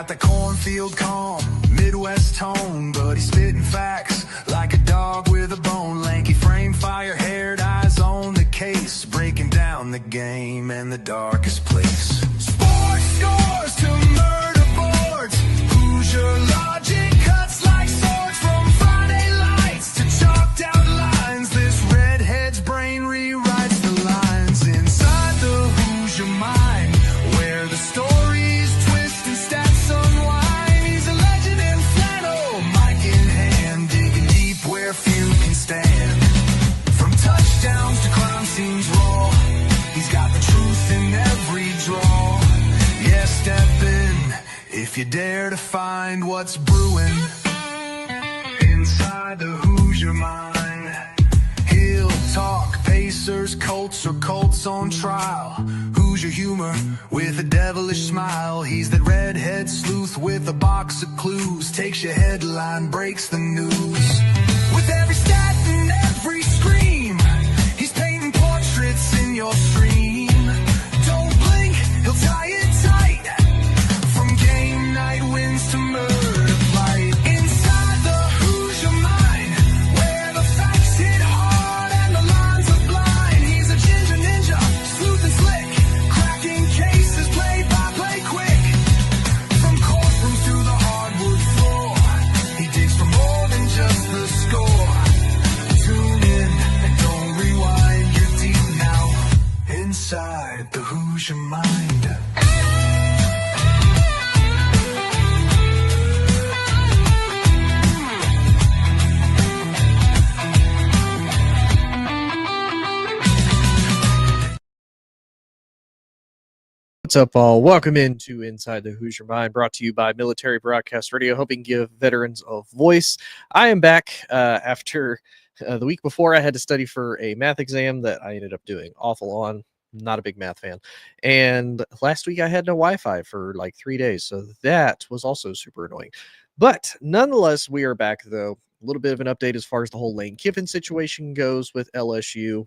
got the cornfield calm, Midwest tone, but he's spitting facts like a dog with a bone. Lanky frame, fire-haired eyes on the case, breaking down the game in the darkest place. Sports scores to murder boards, Hoosier logic cuts like swords. From Friday lights to chalked out lines, this redhead's brain rewrites the lines. Inside the Hoosier mind, where the stories twist and stats unwind. He's a legend in flannel, mic in hand, digging deep where few can stand. From touchdowns to crime scenes raw, he's got the truth in every draw. Yeah, step in if you dare to find what's brewing inside the Hoosier mind. He'll talk Pacers, Colts, or Colts on trial. Hoosier humor with a devilish smile. He's that redhead sleuth with a box of clues. Takes your headline, breaks the news. With every stat and every scream, he's painting portraits in your stream. Don't blink, he'll tie it tight. From game night wins to murder flight. Inside the Hoosier mind, where the facts hit hard and the lines are blind. He's a ginger ninja, smooth and slick, cracking cases play by play quick. From courtrooms to the hardwood floor, he digs for more than just the score. Tune in and don't rewind, you're deep now inside the Hoosier mind. What's up, all? Welcome into Inside the Hoosier Mind, brought to you by Military Broadcast Radio, hoping to give veterans a voice. I am back after the week before I had to study for a math exam that I ended up doing awful on. Not a big math fan. And last week I had no Wi-Fi for like 3 days, so that was also super annoying. But nonetheless, we are back, though. A little bit of an update as far as the whole Lane Kiffin situation goes with LSU.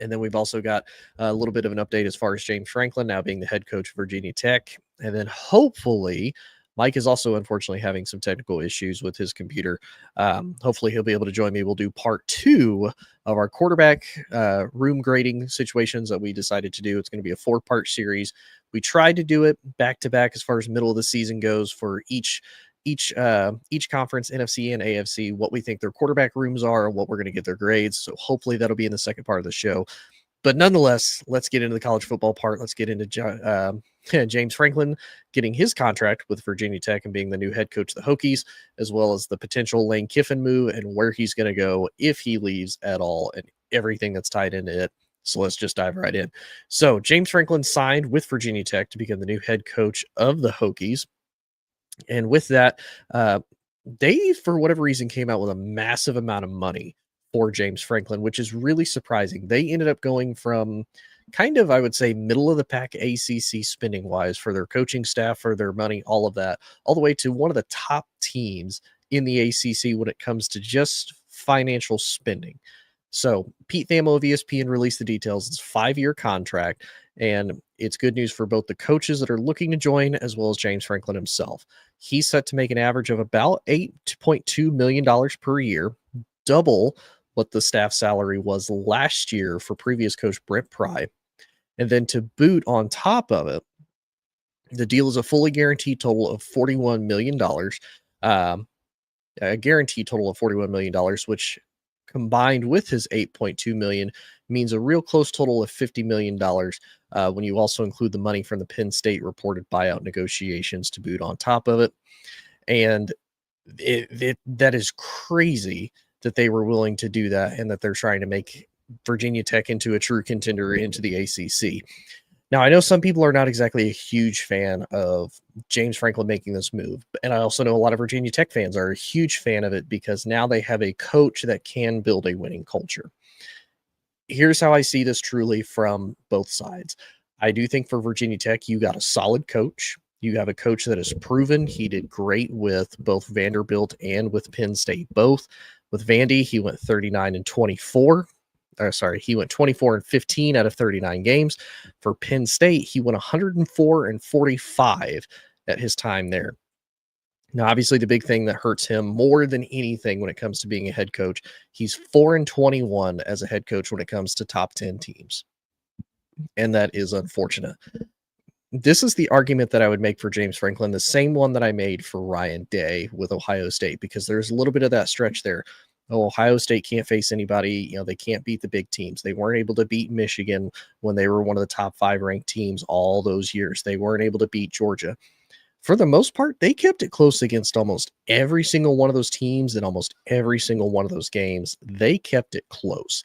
And then we've also got a little bit of an update as far as James Franklin now being the head coach of Virginia Tech. And then hopefully Mike is also unfortunately having some technical issues with his computer. Hopefully he'll be able to join me. We'll do part 2 of our quarterback room grading situations that we decided to do. It's going to be a 4-part series. We tried to do it back to back as far as middle of the season goes for each conference, NFC and AFC, what we think their quarterback rooms are and what we're going to get their grades. So hopefully that'll be in the second part of the show. But nonetheless, let's get into the college football part. Let's get into James Franklin getting his contract with Virginia Tech and being the new head coach of the Hokies, as well as the potential Lane Kiffin move and where he's going to go if he leaves at all and everything that's tied into it. So let's just dive right in. So James Franklin signed with Virginia Tech to become the new head coach of the Hokies. And with that, they, for whatever reason, came out with a massive amount of money for James Franklin, which is really surprising. They ended up going from kind of, I would say, middle of the pack ACC spending wise for their coaching staff, for their money, all of that, all the way to one of the top teams in the ACC when it comes to just financial spending. So Pete Thamel of ESPN released the details. It's a 5-year contract, and it's good news for both the coaches that are looking to join as well as James Franklin himself. He's set to make an average of about $8.2 million per year, double what the staff salary was last year for previous coach Brent Pry. And then to boot on top of it, the deal is a fully guaranteed total of $41 million, a guaranteed total of $41 million, which combined with his $8.2 million means a real close total of $50 million when you also include the money from the Penn State reported buyout negotiations to boot on top of it. And that is crazy that they were willing to do that and that they're trying to make Virginia Tech into a true contender into the ACC. Now, I know some people are not exactly a huge fan of James Franklin making this move, and I also know a lot of Virginia Tech fans are a huge fan of it because now they have a coach that can build a winning culture. Here's how I see this truly from both sides. I do think for Virginia Tech, you got a solid coach. You have a coach that is proven. He did great with both Vanderbilt and with Penn State, both. With Vandy, he went 39-24. He went 24-15 out of 39 games. For Penn State, he went 104-45 at his time there. Now, obviously, the big thing that hurts him more than anything when it comes to being a head coach, he's 4-21 as a head coach when it comes to top 10 teams. And that is unfortunate. This is the argument that I would make for James Franklin, the same one that I made for Ryan Day with Ohio State, because there's a little bit of that stretch there. Oh, Ohio State can't face anybody. They can't beat the big teams. They weren't able to beat Michigan when they were one of the top 5 ranked teams all those years. They weren't able to beat Georgia. For the most part, they kept it close against almost every single one of those teams in almost every single one of those games. They kept it close.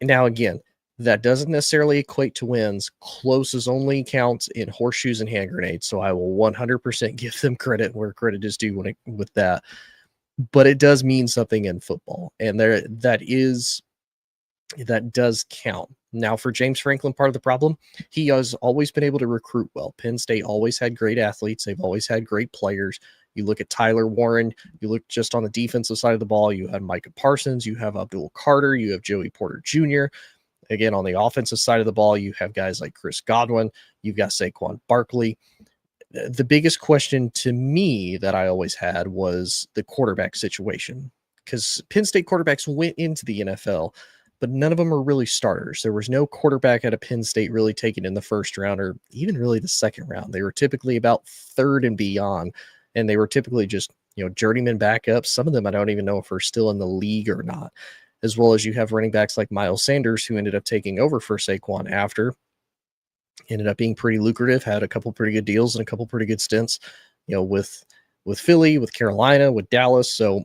Now, again, that doesn't necessarily equate to wins. Close only counts in horseshoes and hand grenades. So I will 100% give them credit where credit is due with that. But it does mean something in football. And that does count. Now, for James Franklin, part of the problem, he has always been able to recruit well. Penn State always had great athletes. They've always had great players. You look at Tyler Warren, you look just on the defensive side of the ball, you have Micah Parsons, you have Abdul Carter, you have Joey Porter Jr. Again, on the offensive side of the ball, you have guys like Chris Godwin, you've got Saquon Barkley. The biggest question to me that I always had was the quarterback situation, because Penn State quarterbacks went into the NFL, but none of them are really starters. There was no quarterback out of Penn State really taken in the first round or even really the second round. They were typically about third and beyond, and they were typically just, journeyman backups. Some of them I don't even know if are still in the league or not, as well as you have running backs like Miles Sanders, who ended up taking over for Saquon after. Ended up being pretty lucrative, had a couple pretty good deals and a couple pretty good stints, with Philly, with Carolina, with Dallas. So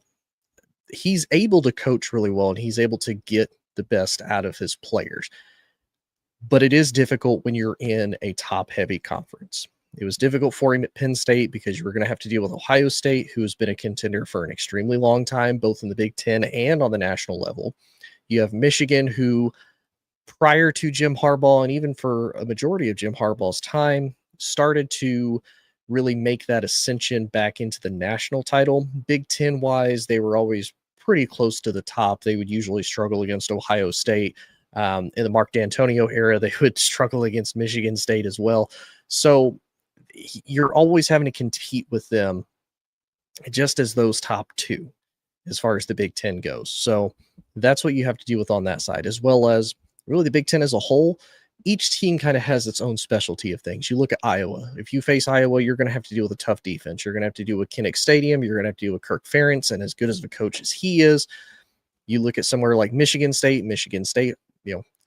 he's able to coach really well, and he's able to get the best out of his players. But it is difficult when you're in a top-heavy conference. It was difficult for him at Penn State because you were going to have to deal with Ohio State, who has been a contender for an extremely long time, both in the Big Ten and on the national level. You have Michigan, who prior to Jim Harbaugh, and even for a majority of Jim Harbaugh's time, started to really make that ascension back into the national title. Big Ten-wise, they were always pretty close to the top. They would usually struggle against Ohio State. In the Mark D'Antonio era, they would struggle against Michigan State as well. So you're always having to compete with them just as those top two as far as the Big Ten goes. So that's what you have to deal with on that side, as well as really the Big Ten as a whole. Each team kind of has its own specialty of things. You look at Iowa. If you face Iowa, you're going to have to deal with a tough defense. You're going to have to deal with Kinnick Stadium. You're going to have to deal with Kirk Ferentz, and as good as a coach as he is, you look at somewhere like Michigan State,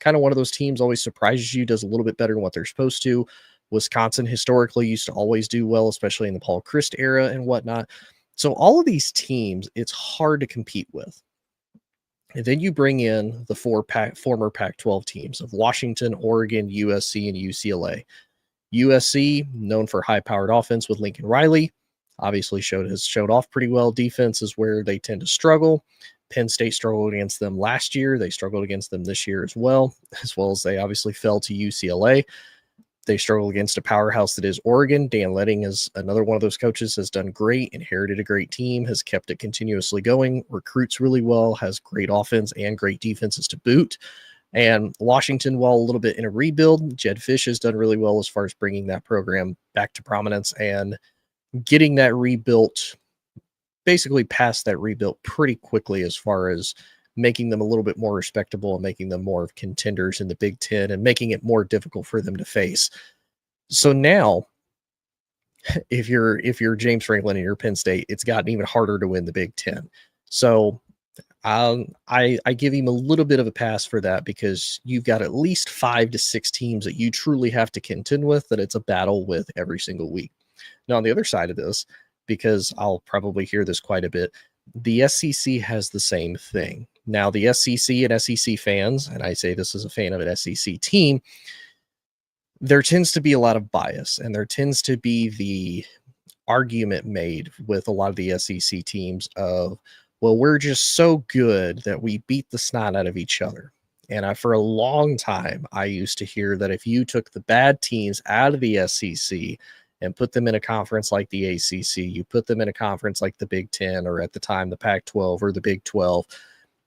kind of one of those teams always surprises you, does a little bit better than what they're supposed to. Wisconsin historically used to always do well, especially in the Paul Chryst era and whatnot. So all of these teams, it's hard to compete with. And then you bring in the former Pac-12 teams of Washington, Oregon, USC, and UCLA. USC, known for high-powered offense with Lincoln Riley, obviously has showed off pretty well. Defense is where they tend to struggle. Penn State struggled against them last year. They struggled against them this year as well as they obviously fell to UCLA. They struggle against a powerhouse that is Oregon. Dan Letting is another one of those coaches, has done great, inherited a great team, has kept it continuously going, recruits really well, has great offense and great defenses to boot. And Washington, while a little bit in a rebuild, Jed Fish has done really well as far as bringing that program back to prominence and getting that rebuilt, basically past that rebuilt pretty quickly as far as making them a little bit more respectable and making them more of contenders in the Big Ten and making it more difficult for them to face. So now, if you're James Franklin and you're Penn State, it's gotten even harder to win the Big Ten. So I give him a little bit of a pass for that, because you've got at least 5 to 6 teams that you truly have to contend with, that it's a battle with every single week. Now, on the other side of this, because I'll probably hear this quite a bit, the SEC has the same thing. Now, the SEC and SEC fans, and I say this as a fan of an SEC team, there tends to be a lot of bias, and there tends to be the argument made with a lot of the SEC teams of, well, we're just so good that we beat the snot out of each other. And for a long time, I used to hear that if you took the bad teams out of the SEC and put them in a conference like the ACC, you put them in a conference like the Big Ten, or at the time the Pac-12 or the Big 12,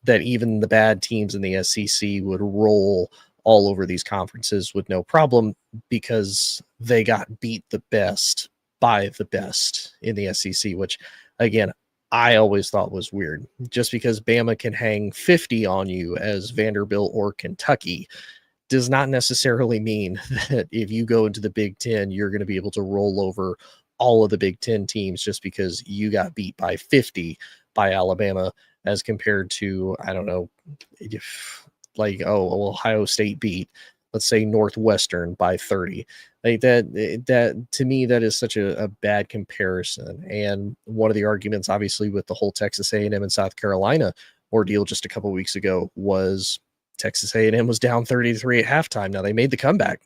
that even the bad teams in the SEC would roll all over these conferences with no problem because they got beat the best by the best in the SEC, which again, I always thought was weird. Just because Bama can hang 50 on you as Vanderbilt or Kentucky does not necessarily mean that if you go into the Big Ten, you're going to be able to roll over all of the Big Ten teams just because you got beat by 50 by Alabama, as compared to, I don't know, like, Ohio State beat, let's say, Northwestern by 30. Like that to me, that is such a bad comparison. And one of the arguments, obviously, with the whole Texas A&M and South Carolina ordeal just a couple of weeks ago was Texas A&M was down 33 at halftime. Now they made the comeback.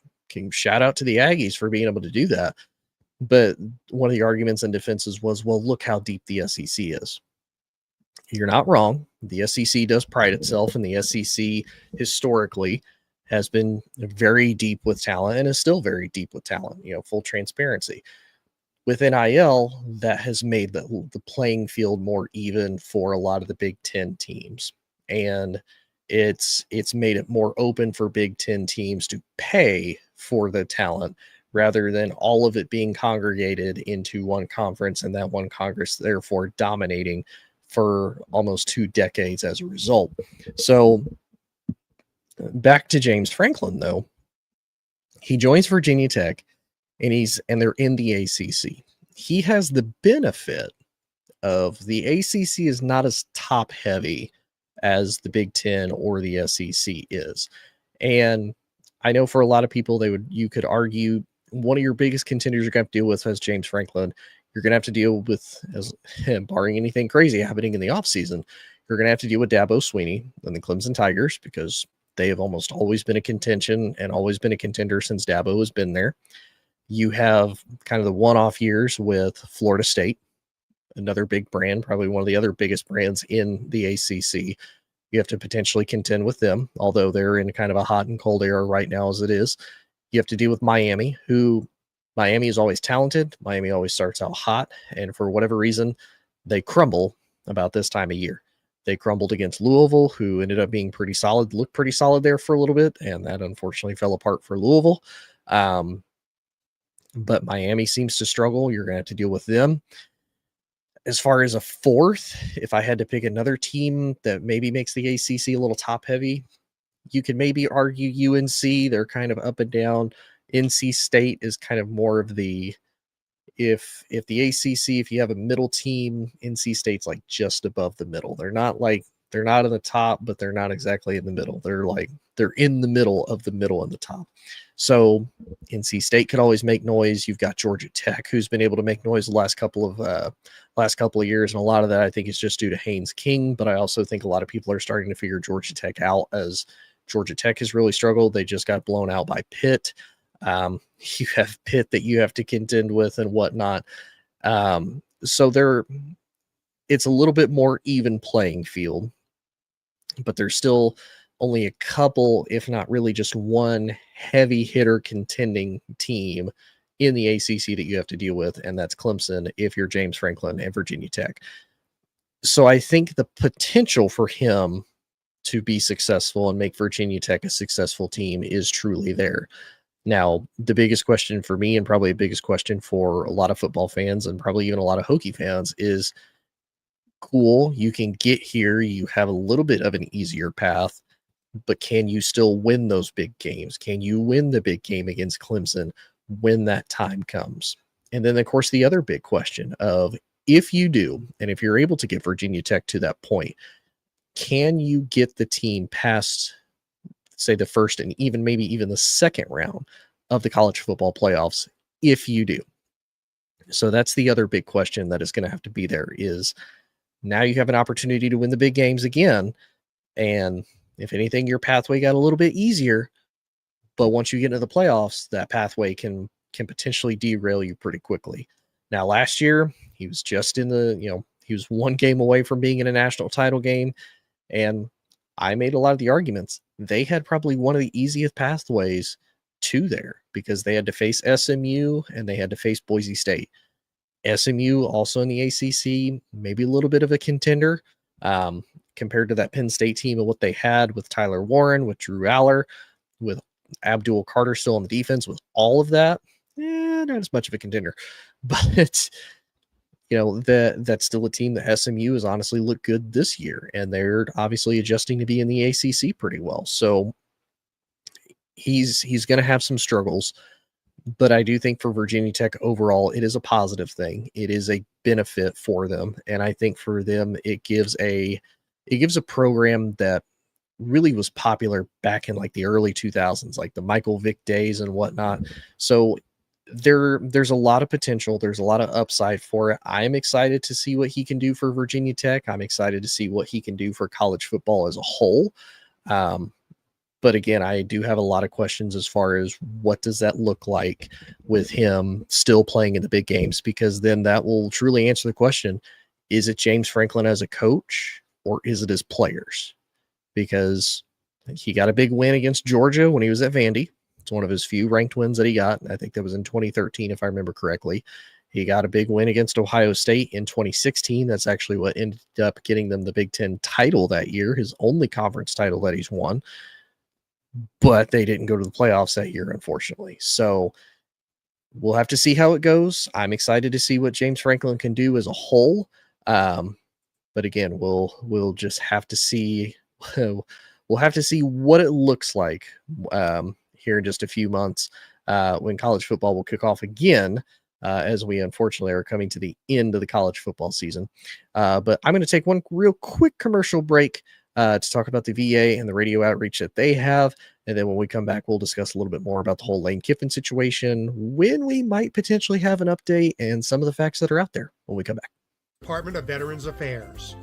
Shout out to the Aggies for being able to do that. But one of the arguments and defenses was, well, look how deep the SEC is. You're not wrong. The SEC does pride itself, and the SEC historically has been very deep with talent and is still very deep with talent, full transparency. With NIL, that has made the playing field more even for a lot of the Big Ten teams. And it's made it more open for Big Ten teams to pay for the talent rather than all of it being congregated into one conference, and that one conference therefore dominating for almost 2 decades as a result. So back to James Franklin, though. He joins Virginia Tech, and they're in the ACC. He has the benefit of the ACC is not as top heavy as the Big Ten or the SEC is. And I know for a lot of people, you could argue one of your biggest contenders you're going to have to deal with as James Franklin. You're going to have to deal with, as barring anything crazy happening in the offseason, you're going to have to deal with Dabo Swinney and the Clemson Tigers, because they have almost always been a contention and always been a contender since Dabo has been there. You have kind of the one-off years with Florida State, another big brand, probably one of the other biggest brands in the ACC. You have to potentially contend with them, although they're in kind of a hot and cold era right now as it is. You have to deal with Miami, Miami is always talented. Miami always starts out hot, and for whatever reason, they crumble about this time of year. They crumbled against Louisville, who ended up being pretty solid, looked pretty solid there for a little bit, and that unfortunately fell apart for Louisville. But Miami seems to struggle. You're going to have to deal with them. As far as a fourth, if I had to pick another team that maybe makes the ACC a little top heavy, you could maybe argue UNC. They're kind of up and down. NC State is kind of more of the, if the ACC, if you have a middle team, NC State's like just above the middle. They're not in the top, but they're not exactly in the middle. They're in the middle of the middle and the top. So NC State could always make noise. You've got Georgia Tech, who's been able to make noise the last couple of years, and a lot of that I think is just due to Haynes King. But I also think a lot of people are starting to figure Georgia Tech out, as Georgia Tech has really struggled. They just got blown out by Pitt. You have Pitt that you have to contend with and whatnot. So it's a little bit more even playing field, but there's still only a couple, if not really just one heavy hitter contending team in the ACC that you have to deal with, and that's Clemson if you're James Franklin and Virginia Tech. So I think the potential for him to be successful and make Virginia Tech a successful team is truly there. Now, the biggest question for me, and probably the biggest question for a lot of football fans and probably even a lot of Hokie fans, is cool, you can get here, you have a little bit of an easier path, but can you still win those big games? Can you win the big game against Clemson when that time comes? And then, of course, the other big question of, if you do, and if you're able to get Virginia Tech to that point, can you get the team past, say, the first and maybe even the second round of the college football playoffs if you do? So that's the other big question that is going to have to be there, is now you have an opportunity to win the big games again. And if anything, your pathway got a little bit easier, but once you get into the playoffs, that pathway can potentially derail you pretty quickly. Now, last year, he was just he was one game away from being in a national title game. And I made a lot of the arguments. They had probably one of the easiest pathways to there, because they had to face SMU and they had to face Boise State. SMU also in the ACC, maybe a little bit of a contender compared to that Penn State team and what they had with Tyler Warren, with Drew Aller, with Abdul Carter still on the defense, with all of that. not as much of a contender. But that's still a team that SMU has honestly looked good this year, and they're obviously adjusting to be in the ACC pretty well. So he's going to have some struggles, but I do think for Virginia Tech overall, it is a positive thing. It is a benefit for them, and I think for them it gives a program that really was popular back in like the early 2000s, like the Michael Vick days and whatnot. So there's a lot of potential. There's a lot of upside for it. I'm excited to see what he can do for Virginia Tech. I'm excited to see what he can do for college football as a whole. But again, I do have a lot of questions as far as what does that look like with him still playing in the big games, because then that will truly answer the question, is it James Franklin as a coach or is it his players? Because he got a big win against Georgia when he was at Vandy. It's one of his few ranked wins that he got. I think that was in 2013, if I remember correctly. He got a big win against Ohio State in 2016. That's actually what ended up getting them the Big Ten title that year, his only conference title that he's won. But they didn't go to the playoffs that year, unfortunately. So we'll have to see how it goes. I'm excited to see what James Franklin can do as a whole. But again, we'll just have to see. We'll have to see what it looks like here in just a few months when college football will kick off again, as we unfortunately are coming to the end of the college football season. But I'm going to take one real quick commercial break to talk about the VA and the radio outreach that they have. And then when we come back, we'll discuss a little bit more about the whole Lane Kiffin situation, when we might potentially have an update, and some of the facts that are out there when we come back. Department of Veterans Affairs.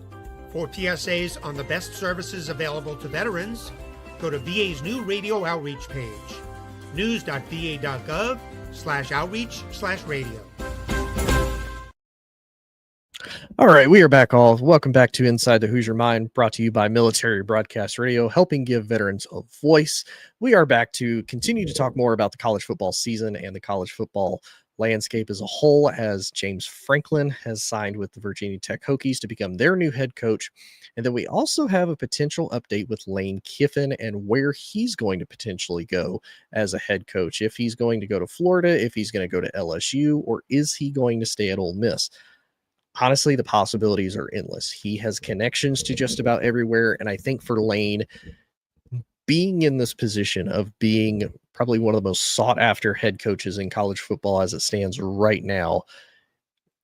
For PSAs on the best services available to veterans, go to VA's new radio outreach page, news.va.gov/outreach/radio. All right, we are back all. Welcome back to Inside the Hoosier Mind, brought to you by Military Broadcast Radio, helping give veterans a voice. We are back to continue to talk more about the college football season and the college football landscape as a whole, as James Franklin has signed with the Virginia Tech Hokies to become their new head coach. And then we also have a potential update with Lane Kiffin and where he's going to potentially go as a head coach. If he's going to go to Florida, if he's going to go to LSU, or is he going to stay at Ole Miss? Honestly, the possibilities are endless. He has connections to just about everywhere. And I think for Lane, being in this position of being probably one of the most sought after head coaches in college football as it stands right now,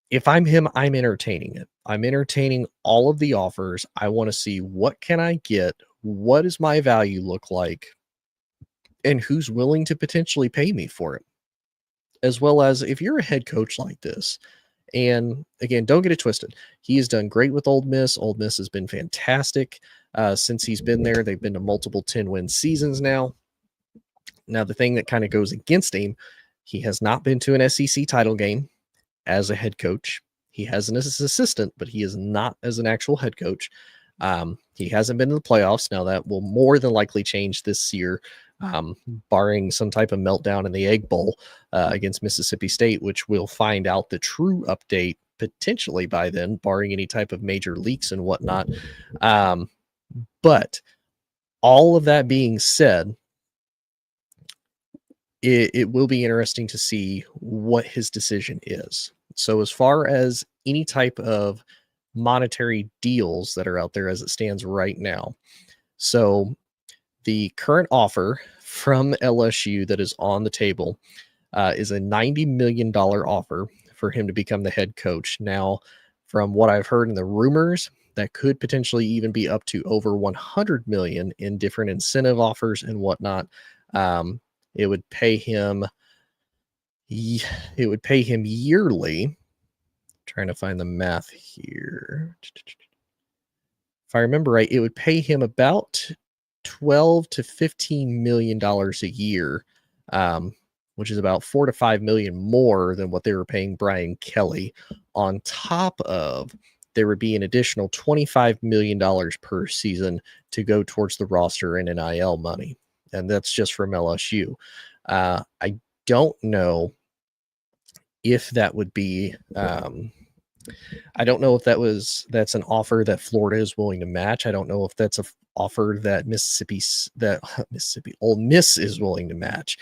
if I'm him, I'm entertaining it. I'm entertaining all of the offers. I want to see, what can I get? What does my value look like? And who's willing to potentially pay me for it? As well as, if you're a head coach like this, and again, don't get it twisted, he has done great with Ole Miss. Ole Miss has been fantastic since he's been there. They've been to multiple 10-win seasons now. Now, the thing that kind of goes against him, he has not been to an SEC title game as a head coach. He has an assistant, but he is not as an actual head coach. He hasn't been to the playoffs. Now, that will more than likely change this year, barring some type of meltdown in the Egg Bowl against Mississippi State, which we'll find out the true update potentially by then, barring any type of major leaks and whatnot. But all of that being said, it will be interesting to see what his decision is. So as far as any type of monetary deals that are out there as it stands right now, so the current offer from LSU that is on the table is a $90 million offer for him to become the head coach. Now, from what I've heard in the rumors, that could potentially even be up to over $100 million in different incentive offers and whatnot. It would pay him yearly. Trying to find the math here. If I remember right, it would pay him about $12 to $15 million a year, which is about $4 to $5 million more than what they were paying Brian Kelly. On top of, there would be an additional $25 million per season to go towards the roster and NIL money. And that's just from LSU. I don't know if that would be, I don't know if that's an offer that Florida is willing to match. I don't know if that's an offer that Ole Miss is willing to match.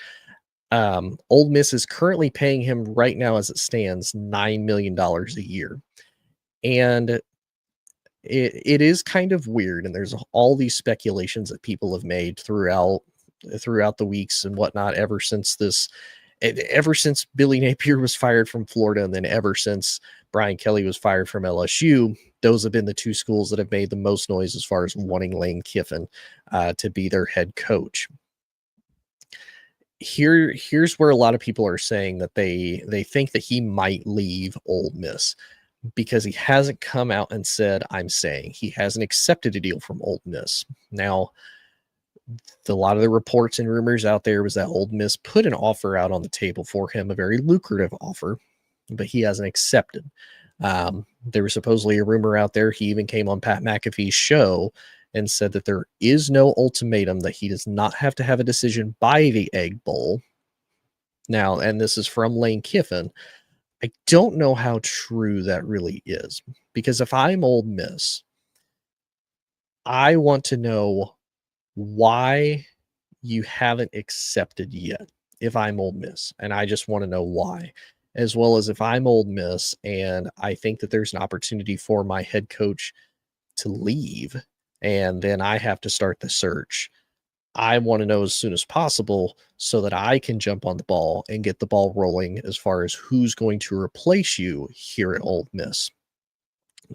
Ole Miss is currently paying him right now, as it stands, $9 million a year. And it is kind of weird. And there's all these speculations that people have made throughout the weeks and whatnot, ever since Billy Napier was fired from Florida, and then ever since Brian Kelly was fired from LSU. Those have been the two schools that have made the most noise as far as wanting Lane Kiffin to be their head coach. Here's where a lot of people are saying that they think that he might leave Ole Miss, because he hasn't come out and said, I'm saying. He hasn't accepted a deal from Ole Miss. Now, a lot of the reports and rumors out there was that Ole Miss put an offer out on the table for him, a very lucrative offer, but he hasn't accepted. There was supposedly a rumor out there. He even came on Pat McAfee's show and said that there is no ultimatum, that he does not have to have a decision by the Egg Bowl. Now, and this is from Lane Kiffin. I don't know how true that really is, because if I'm Ole Miss, I want to know why you haven't accepted yet. If I'm Ole Miss, and I just want to know why, as well as if I'm Ole Miss and I think that there's an opportunity for my head coach to leave, and then I have to start the search. I want to know as soon as possible so that I can jump on the ball and get the ball rolling as far as who's going to replace you here at Ole Miss.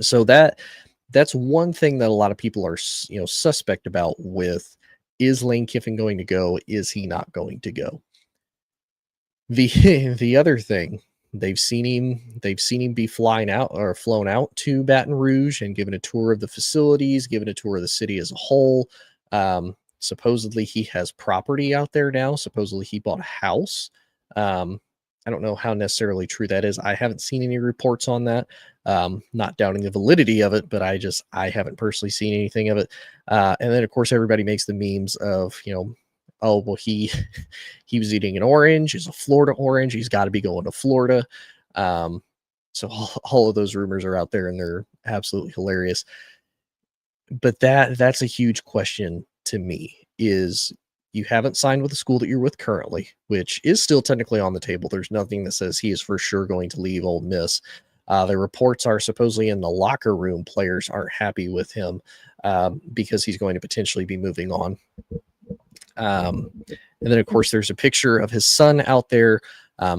So that's one thing that a lot of people are, suspect about with, is Lane Kiffin going to go? Is he not going to go? The other thing, they've seen him be flown out to Baton Rouge and given a tour of the facilities, given a tour of the city as a whole. Supposedly he has property out there now. Supposedly he bought a house. I don't know how necessarily true that is. I haven't seen any reports on that. Not doubting the validity of it, but I haven't personally seen anything of it. And then of course everybody makes the memes of, oh, well, he was eating an orange. It's a Florida orange. He's got to be going to Florida. So all of those rumors are out there, and they're absolutely hilarious. But that's a huge question to me, is you haven't signed with the school that you're with currently, which is still technically on the table. There's nothing that says he is for sure going to leave Ole Miss. The reports are supposedly in the locker room, players aren't happy with him because he's going to potentially be moving on. And then, of course, there's a picture of his son out there.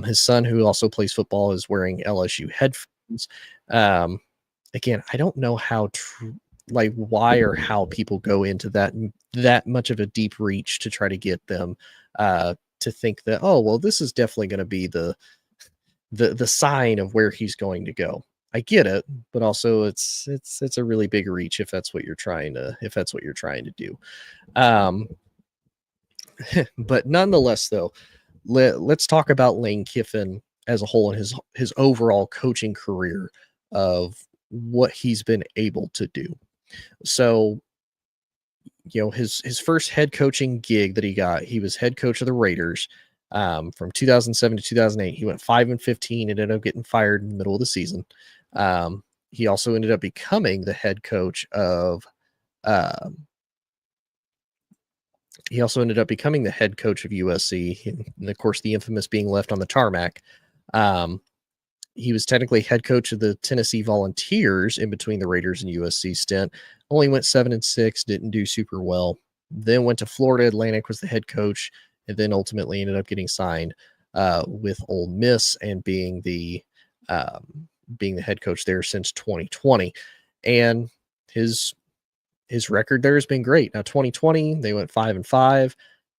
His son, who also plays football, is wearing LSU headphones. Again, I don't know how why or how people go into that much of a deep reach to try to get them to think that, oh, well, this is definitely going to be the sign of where he's going to go. I get it, but also it's a really big reach if that's what you're trying to do. But nonetheless, though, let's talk about Lane Kiffin as a whole and his overall coaching career of what he's been able to do. So, his first head coaching gig that he got, he was head coach of the Raiders from 2007 to 2008. He went 5-15 and ended up getting fired in the middle of the season. He also ended up becoming the head coach of USC, and of course the infamous being left on the tarmac. He was technically head coach of the Tennessee Volunteers in between the Raiders and USC stint. Only went 7-6, didn't do super well. Then went to Florida Atlantic, was the head coach, and then ultimately ended up getting signed with Ole Miss and being the head coach there since 2020. And his record there has been great. Now, 2020, they went 5-5.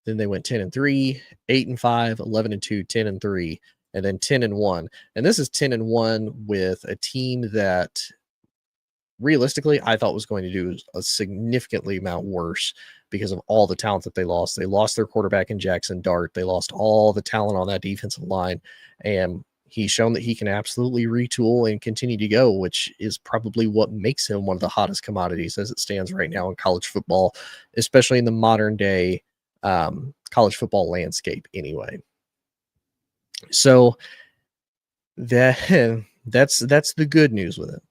Then they went 10-3, 8-5, 11-2, 10-3. And then 10-1. And this is 10-1 with a team that realistically I thought was going to do a significantly amount worse because of all the talent that they lost. They lost their quarterback in Jackson Dart. They lost all the talent on that defensive line. And he's shown that he can absolutely retool and continue to go, which is probably what makes him one of the hottest commodities as it stands right now in college football, especially in the modern day college football landscape anyway. So that's the good news with it.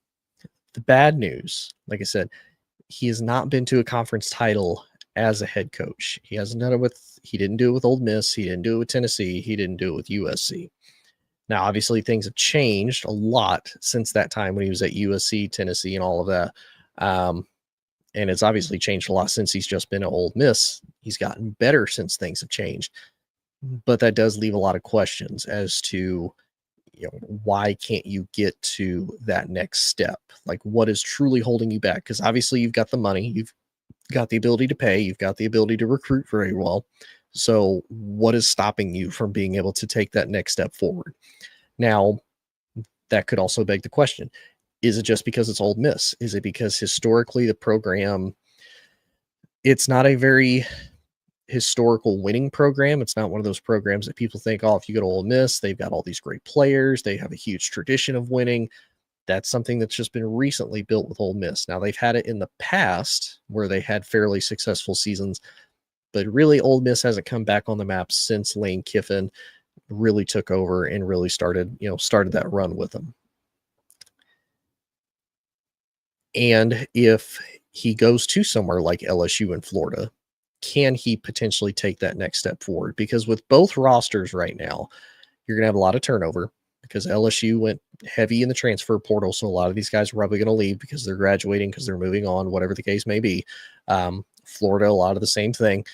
The bad news, like I said, he has not been to a conference title as a head coach. He hasn't done it he didn't do it with Ole Miss. He didn't do it with Tennessee. He didn't do it with USC. Now, obviously, things have changed a lot since that time when he was at USC, Tennessee, and all of that. And it's obviously changed a lot since he's just been at Ole Miss. He's gotten better since things have changed. But that does leave a lot of questions as to, why can't you get to that next step? Like, what is truly holding you back? Because obviously you've got the money, you've got the ability to pay, you've got the ability to recruit very well. So what is stopping you from being able to take that next step forward? Now, that could also beg the question, is it just because it's Ole Miss? Is it because historically the program, it's not a very historical winning program? It's not one of those programs that people think, oh, if you go to Ole Miss, they've got all these great players, they have a huge tradition of winning. That's something that's just been recently built with Ole Miss. Now, they've had it in the past where they had fairly successful seasons, but really Ole Miss hasn't come back on the map since Lane Kiffin really took over and really started that run with them. And if he goes to somewhere like LSU in Florida, can he potentially take that next step forward? Because with both rosters right now, you're going to have a lot of turnover because LSU went heavy in the transfer portal. So a lot of these guys are probably going to leave because they're graduating, because they're moving on, whatever the case may be. Florida, a lot of the same thing.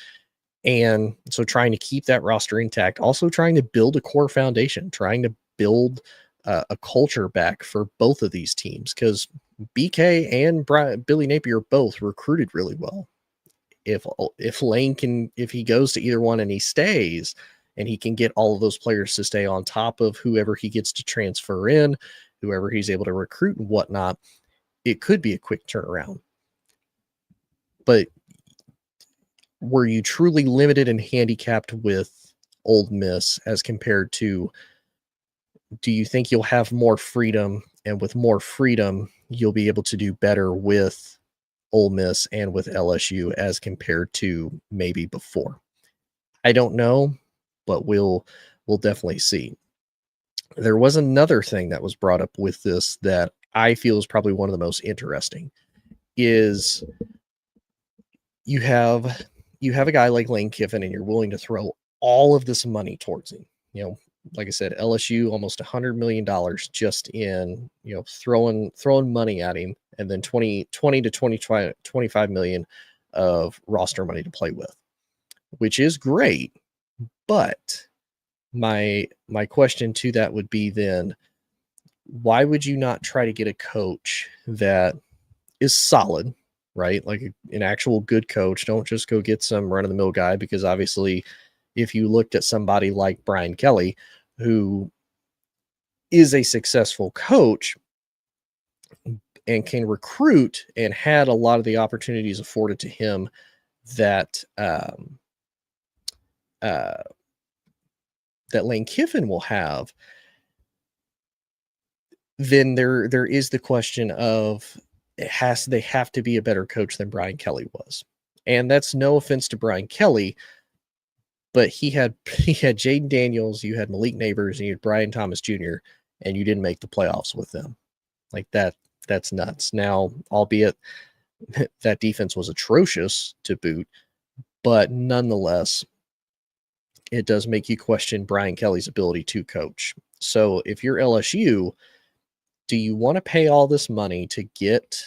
And so trying to keep that roster intact, also trying to build a core foundation, trying to build a culture back for both of these teams, because BK and Billy Napier both recruited really well. If Lane if he goes to either one and he stays and he can get all of those players to stay on top of whoever he gets to transfer in, whoever he's able to recruit and whatnot, it could be a quick turnaround. But were you truly limited and handicapped with Ole Miss as compared to, do you think you'll have more freedom, and with more freedom, you'll be able to do better with Ole Miss and with LSU as compared to maybe before? I don't know, but we'll definitely see. There was another thing that was brought up with this that I feel is probably one of the most interesting, is you have a guy like Lane Kiffin and you're willing to throw all of this money towards him. Like I said, LSU almost $100 million just in, throwing money at him, and then 20 to 25 million of roster money to play with, which is great. But my question to that would be then, why would you not try to get a coach that is solid, right? Like an actual good coach. Don't just go get some run-of-the-mill guy, because obviously if you looked at somebody like Brian Kelly, who is a successful coach and can recruit and had a lot of the opportunities afforded to him that that Lane Kiffin will have, then there is the question of, they have to be a better coach than Brian Kelly was. And that's no offense to Brian Kelly, but he had Jaden Daniels, you had Malik Neighbors, and you had Brian Thomas Jr., and you didn't make the playoffs with them. Like that's nuts. Now, albeit that defense was atrocious to boot, but nonetheless, it does make you question Brian Kelly's ability to coach. So if you're LSU, do you want to pay all this money to get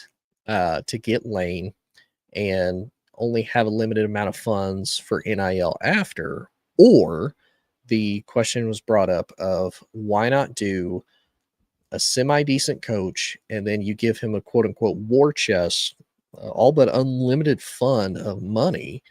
Lane and only have a limited amount of funds for NIL after? Or the question was brought up of, why not do a semi-decent coach, and then you give him a quote-unquote war chest, all but unlimited fund of money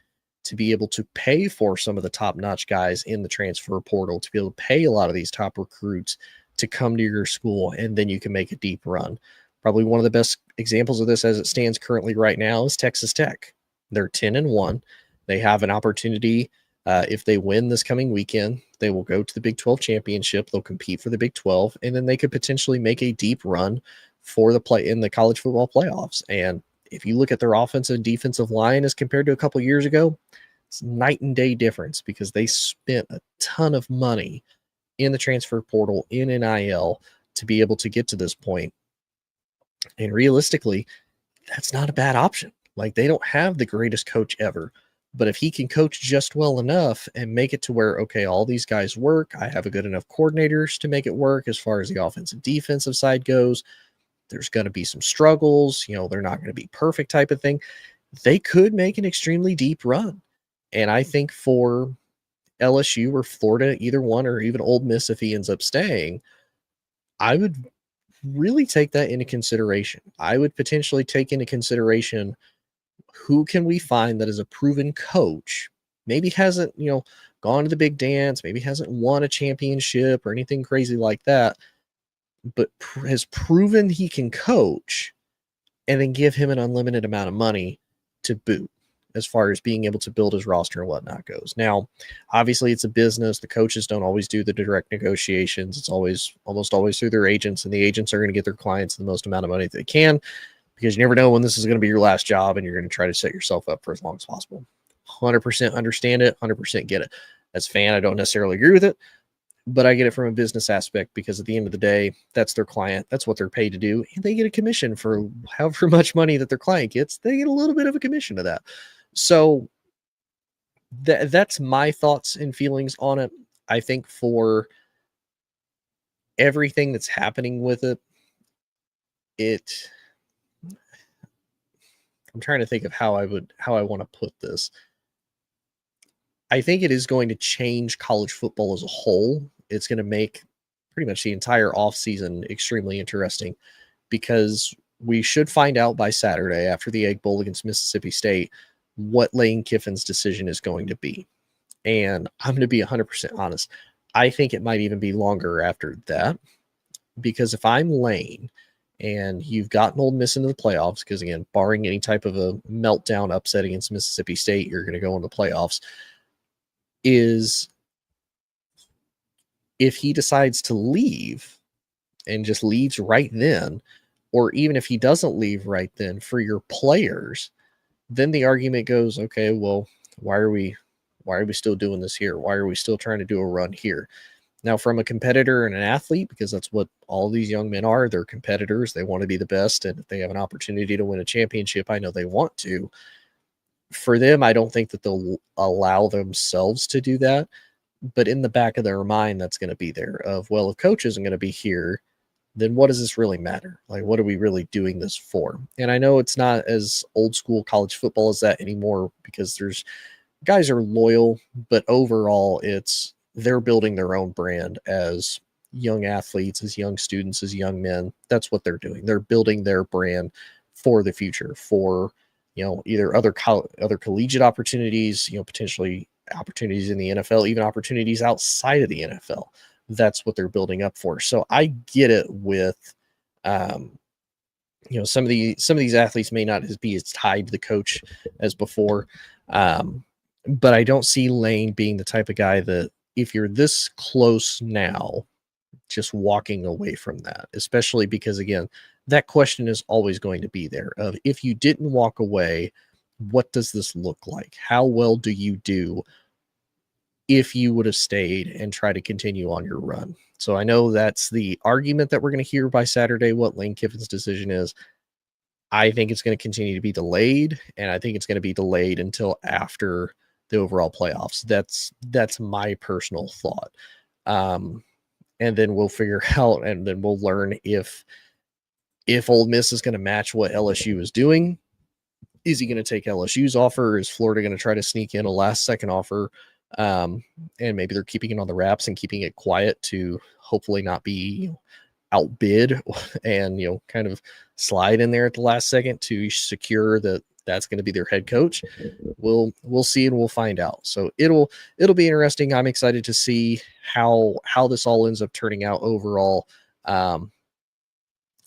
to be able to pay for some of the top-notch guys in the transfer portal, to be able to pay a lot of these top recruits to come to your school, and then you can make a deep run. Probably one of the best examples of this as it stands currently right now is Texas Tech. They're 10-1. They have an opportunity. If they win this coming weekend, they will go to the Big 12 championship. They'll compete for the Big 12, and then they could potentially make a deep run for the play in the college football playoffs. And if you look at their offensive and defensive line as compared to a couple years ago, it's night and day difference, because they spent a ton of money in the transfer portal, in NIL, to be able to get to this point. And realistically, that's not a bad option. Like, they don't have the greatest coach ever, But if he can coach just well enough and make it to where, okay, all these guys work, I have a good enough coordinators to make it work as far as the offensive defensive side goes. There's going to be some struggles. They're not going to be perfect type of thing. They could make an extremely deep run. And I think for LSU or Florida, either one, or even Ole Miss, if he ends up staying, I would really take that into consideration. I would potentially take into consideration, who can we find that is a proven coach, maybe hasn't, gone to the big dance, maybe hasn't won a championship or anything crazy like that, but has proven he can coach, and then give him an unlimited amount of money to boot as far as being able to build his roster and whatnot goes. Now, obviously it's a business. The coaches don't always do the direct negotiations. It's almost always through their agents, and the agents are going to get their clients the most amount of money they can, because you never know when this is going to be your last job, and you're going to try to set yourself up for as long as possible. 100% understand it, 100% get it. As a fan, I don't necessarily agree with it, but I get it from a business aspect, because at the end of the day, that's their client. That's what they're paid to do. And they get a commission for however much money that their client gets. They get a little bit of a commission of that. So that's my thoughts and feelings on it. I think for everything that's happening with it, I'm trying to think of how I want to put this. I think it is going to change college football as a whole. It's going to make pretty much the entire offseason extremely interesting, because we should find out by Saturday, after the Egg Bowl against Mississippi State, what Lane Kiffin's decision is going to be. And I'm going to be 100% honest. I think it might even be longer after that, because if I'm Lane and you've gotten Ole Miss into the playoffs, because again, barring any type of a meltdown upset against Mississippi State, you're going to go into the playoffs, is if he decides to leave and just leaves right then, or even if he doesn't leave right then, for your players, then the argument goes, okay, well, why are we still doing this here? Why are we still trying to do a run here? Now, from a competitor and an athlete, because that's what all these young men are, they're competitors. They want to be the best. And if they have an opportunity to win a championship, I know they want to. For them, I don't think that they'll allow themselves to do that. But in the back of their mind, that's going to be there of, well, if coach isn't going to be here, then what does this really matter? Like, what are we really doing this for? And I know it's not as old school college football as that anymore, because there's guys are loyal, but overall they're building their own brand as young athletes, as young students, as young men. That's what they're doing. They're building their brand for the future, for, either other collegiate opportunities, potentially opportunities in the NFL, even opportunities outside of the NFL. That's what they're building up for. So I get it with, some of these athletes may not be as tied to the coach as before. But I don't see Lane being the type of guy that, if you're this close now, just walking away from that, especially because, again, that question is always going to be there of, if you didn't walk away, what does this look like? How well do you do if you would have stayed and try to continue on your run? So I know that's the argument that we're going to hear by Saturday, what Lane Kiffin's decision is. I think it's going to continue to be delayed, and I think it's going to be delayed until after the overall playoffs. That's my personal thought. And then we'll figure out, and then we'll learn if Ole Miss is going to match what LSU is doing. Is he going to take LSU's offer? Is Florida going to try to sneak in a last-second offer? And maybe they're keeping it on the wraps and keeping it quiet to hopefully not be outbid and, kind of slide in there at the last second to secure that that's going to be their head coach. We'll see, and we'll find out. So it'll be interesting. I'm excited to see how this all ends up turning out overall.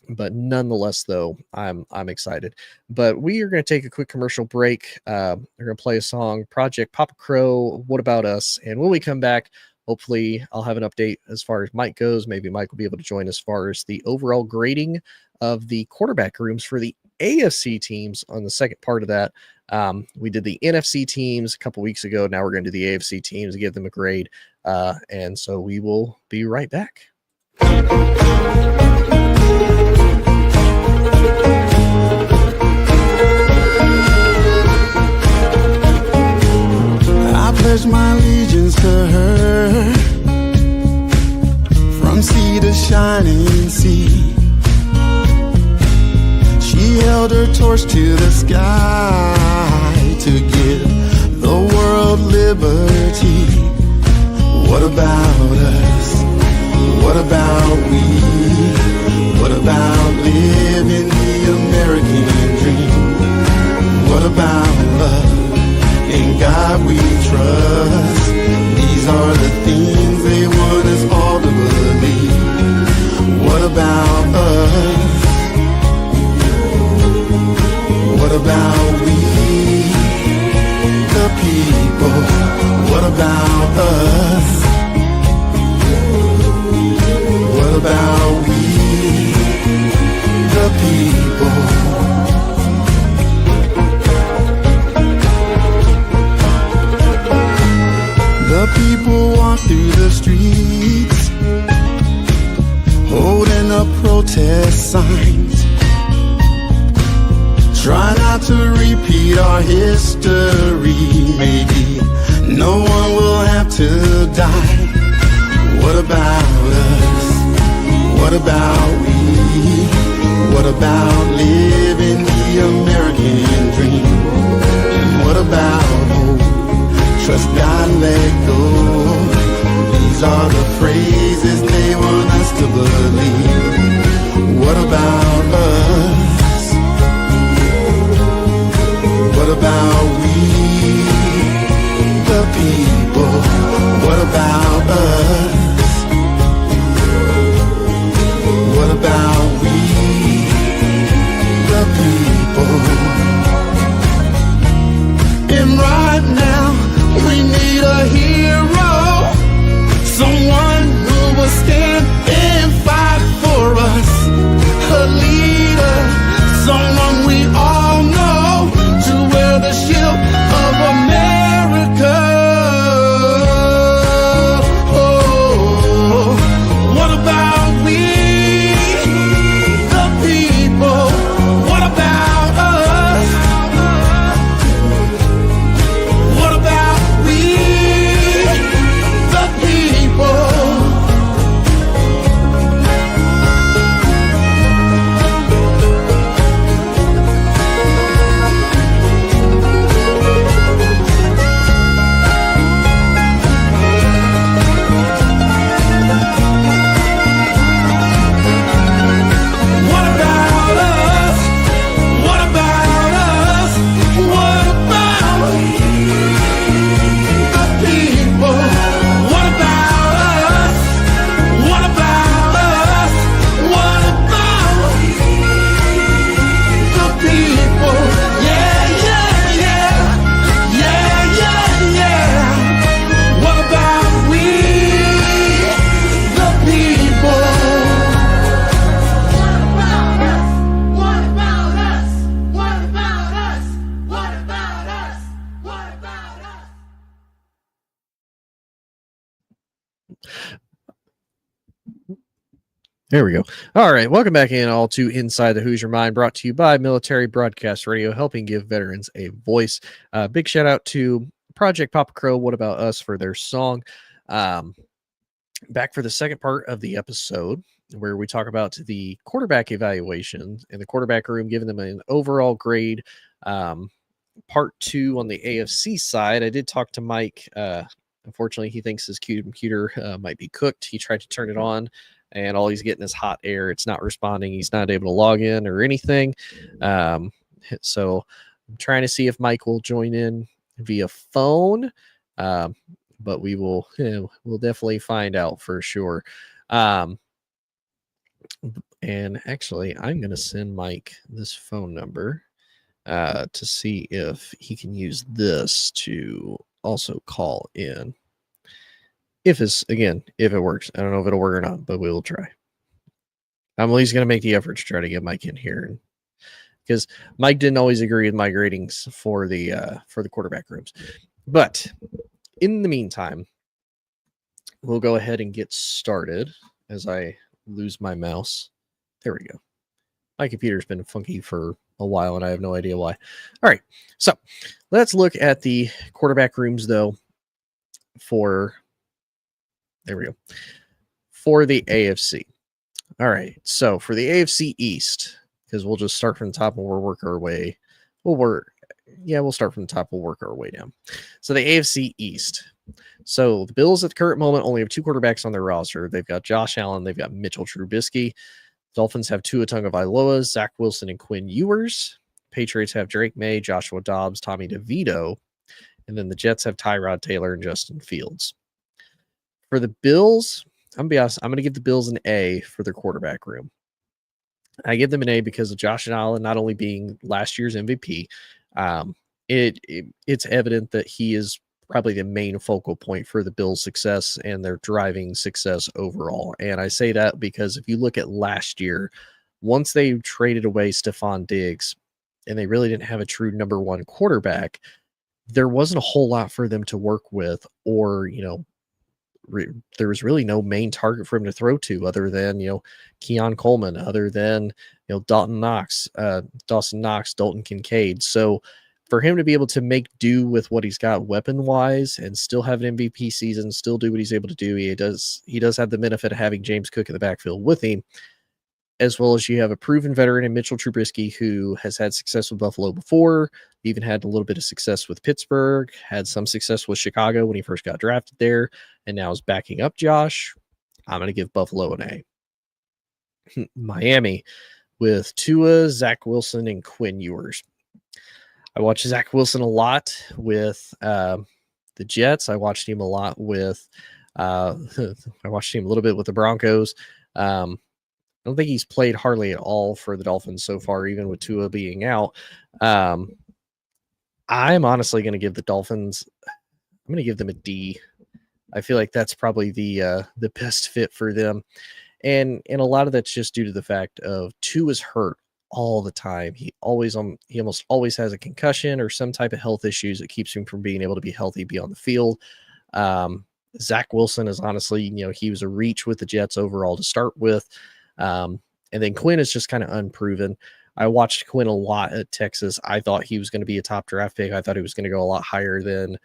But nonetheless, though, I'm excited. But we are going to take a quick commercial break. We're going to play a song, Project Papa Crow, What About Us? And when we come back, hopefully I'll have an update as far as Mike goes. Maybe Mike will be able to join as far as the overall grading of the quarterback rooms for the AFC teams on the second part of that. We did the NFC teams a couple weeks ago. Now we're going to do the AFC teams and give them a grade. And so we will be right back. held her torch to the sky to give the world liberty. What about us? What about we? What about living the American dream? What about love? In God we trust. These are the things they want us all to believe. What about us? What about we, the people? What about us? What about we, the people? The people walk through the streets, holding up protest signs. Try not to repeat our history. Maybe no one will have to die. What about us? What about we? What about living the American dream? And what about hope? Trust God, let go. These are the phrases they want us to believe. What about us? What about we, the people? What about us? What about we, the people? And right now we need a hero, someone who will stand and fight for us. A leader, someone we all know, to wear the shield of America. Oh, what about we, the people? What about us? What about we, the people? What about us? What about us? What about the people? What about us? What about us? What about the people? Yeah, yeah, yeah. Yeah, yeah, yeah. What about we, the people? What about us? What about us? What about us? What about us? There we go. All right. Welcome back in all to Inside the Hoosier Mind, brought to you by Military Broadcast Radio, helping give veterans a voice. Big shout out to Project Papa Crow, What About Us, for their song. Back for the second part of the episode, where we talk about the quarterback evaluation in the quarterback room, giving them an overall grade. Part two on the AFC side, I did talk to Mike. Unfortunately, he thinks his computer might be cooked. He tried to turn it on, and all he's getting is hot air. It's not responding. He's not able to log in or anything. So I'm trying to see if Mike will join in via phone. But we will, we'll definitely find out for sure. And actually, I'm going to send Mike this phone number to see if he can use this to also call in. If it works. I don't know if it'll work or not, but we will try. I'm at least going to make the effort to try to get Mike in here, because Mike didn't always agree with my gradings for the quarterback rooms. But in the meantime, we'll go ahead and get started as I lose my mouse. There we go. My computer's been funky for a while, and I have no idea why. All right, so let's look at the quarterback rooms, though, there we go, for the AFC. All right, so for the AFC East, because we'll just start from the top and we'll work our way. We'll start from the top. We'll work our way down. So the AFC East. So the Bills at the current moment only have 2 quarterbacks on their roster. They've got Josh Allen. They've got Mitchell Trubisky. Dolphins have Tua Tagovailoa, Zach Wilson, and Quinn Ewers. Patriots have Drake May, Joshua Dobbs, Tommy DeVito. And then the Jets have Tyrod Taylor and Justin Fields. For the Bills, I'm going to be honest, I'm going to give the Bills an A for their quarterback room. I give them an A because of Josh Allen not only being last year's MVP, it's evident that he is probably the main focal point for the Bills' success and their driving success overall. And I say that because if you look at last year, once they traded away Stephon Diggs and they really didn't have a true number 1 quarterback, there wasn't a whole lot for them to work with, or, there was really no main target for him to throw to other than, Keon Coleman, other than, Dawson Knox, Dalton Kincaid. So for him to be able to make do with what he's got weapon wise and still have an MVP season, still do what he's able to do, he does have the benefit of having James Cook in the backfield with him, as well as you have a proven veteran in Mitchell Trubisky, who has had success with Buffalo before, even had a little bit of success with Pittsburgh, had some success with Chicago when he first got drafted there, and now is backing up Josh. I'm going to give Buffalo an A. Miami with Tua, Zach Wilson, and Quinn Ewers. I watched Zach Wilson a lot with the Jets. I watched him a lot with I watched him a little bit with the Broncos. I don't think he's played hardly at all for the Dolphins so far, even with Tua being out. I'm honestly going to give the Dolphins, I'm going to give them a D. I feel like that's probably the best fit for them. And a lot of that's just due to the fact of Tua's hurt all the time. He almost always has a concussion or some type of health issues that keeps him from being able to be healthy, be on the field. Zach Wilson is honestly, he was a reach with the Jets overall to start with. And then Quinn is just kind of unproven. I watched Quinn a lot at Texas. I thought he was going to be a top draft pick. I thought he was going to go a lot higher than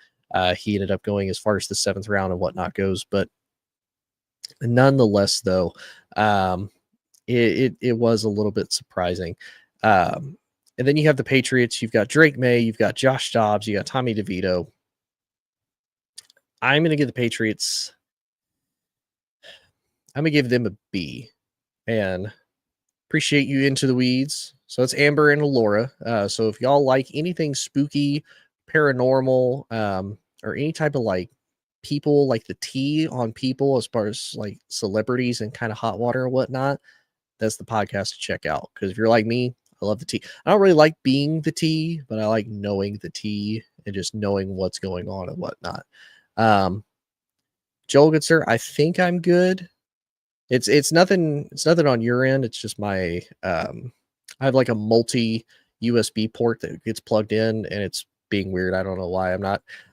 he ended up going as far as the 7th round and whatnot goes. But nonetheless, though, it was a little bit surprising. And then you have the Patriots. You've got Drake May. You've got Josh Dobbs. You got Tommy DeVito. I'm going to give the Patriots, I'm going to give them a B. And appreciate you into the weeds. So it's Amber and Laura. So if y'all like anything spooky, paranormal, or any type of like people, like the tea on people as far as like celebrities and kind of hot water and whatnot, that's the podcast to check out. Because if you're like me, I love the tea. I don't really like being the tea, but I like knowing the tea and just knowing what's going on and whatnot. Joel, good sir, I think I'm good. It's nothing on your end. It's just my I have like a multi USB port that gets plugged in and it's being weird. I don't know why.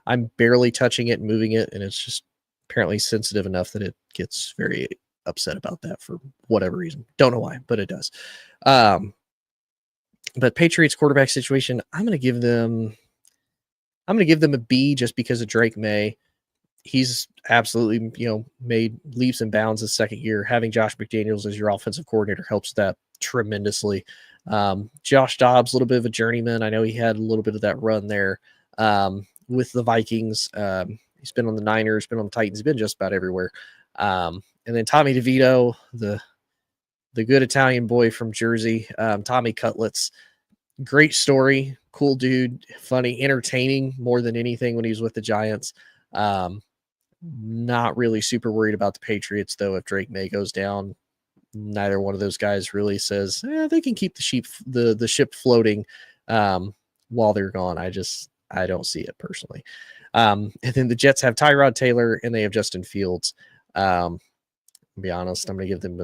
I'm barely touching it and moving it, and it's just apparently sensitive enough that it gets very upset about that for whatever reason. Don't know why, but it does. But Patriots quarterback situation, I'm gonna give them a B just because of Drake May. He's absolutely, made leaps and bounds his second year. Having Josh McDaniels as your offensive coordinator helps that tremendously. Josh Dobbs, a little bit of a journeyman. I know he had a little bit of that run there with the Vikings. He's been on the Niners, been on the Titans, been just about everywhere. And then Tommy DeVito, the good Italian boy from Jersey, Tommy Cutlets. Great story, cool dude, funny, entertaining more than anything when he was with the Giants. Not really super worried about the Patriots, though. If Drake May goes down, neither one of those guys really says they can keep the ship floating while they're gone. I don't see it personally. And then the Jets have Tyrod Taylor and they have Justin Fields. To be honest, I'm gonna give them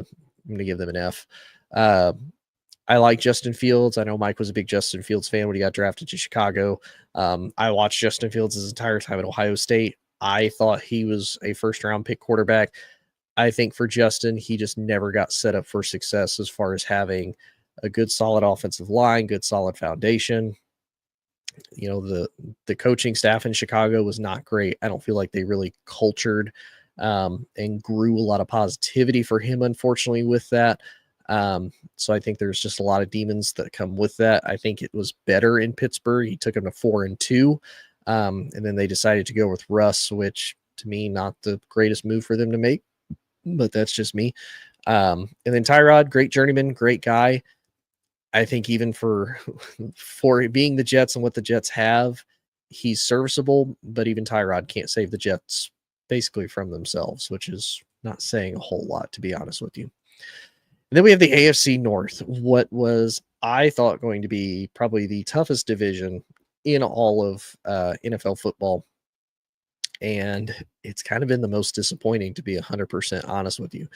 an F. I like Justin Fields. I know Mike was a big Justin Fields fan when he got drafted to Chicago. I watched Justin Fields his entire time at Ohio State. I thought he was a first-round pick quarterback. I think for Justin, he just never got set up for success as far as having a good, solid offensive line, good, solid foundation. The coaching staff in Chicago was not great. I don't feel like they really cultured and grew a lot of positivity for him, unfortunately, with that. So I think there's just a lot of demons that come with that. I think it was better in Pittsburgh. He took them to 4-2. And then they decided to go with Russ, which to me, not the greatest move for them to make, but that's just me. And then Tyrod, great journeyman, great guy. I think even for being the Jets and what the Jets have, he's serviceable, but even Tyrod can't save the Jets basically from themselves, which is not saying a whole lot, to be honest with you. And then we have the AFC North, what was, I thought, going to be probably the toughest division in all of NFL football. And it's kind of been the most disappointing, to be 100% honest with you.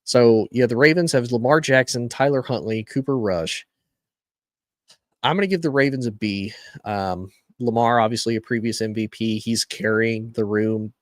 So yeah, the Ravens have Lamar Jackson, Tyler Huntley, Cooper Rush. I'm going to give the Ravens a B. Lamar, obviously a previous MVP. He's carrying the room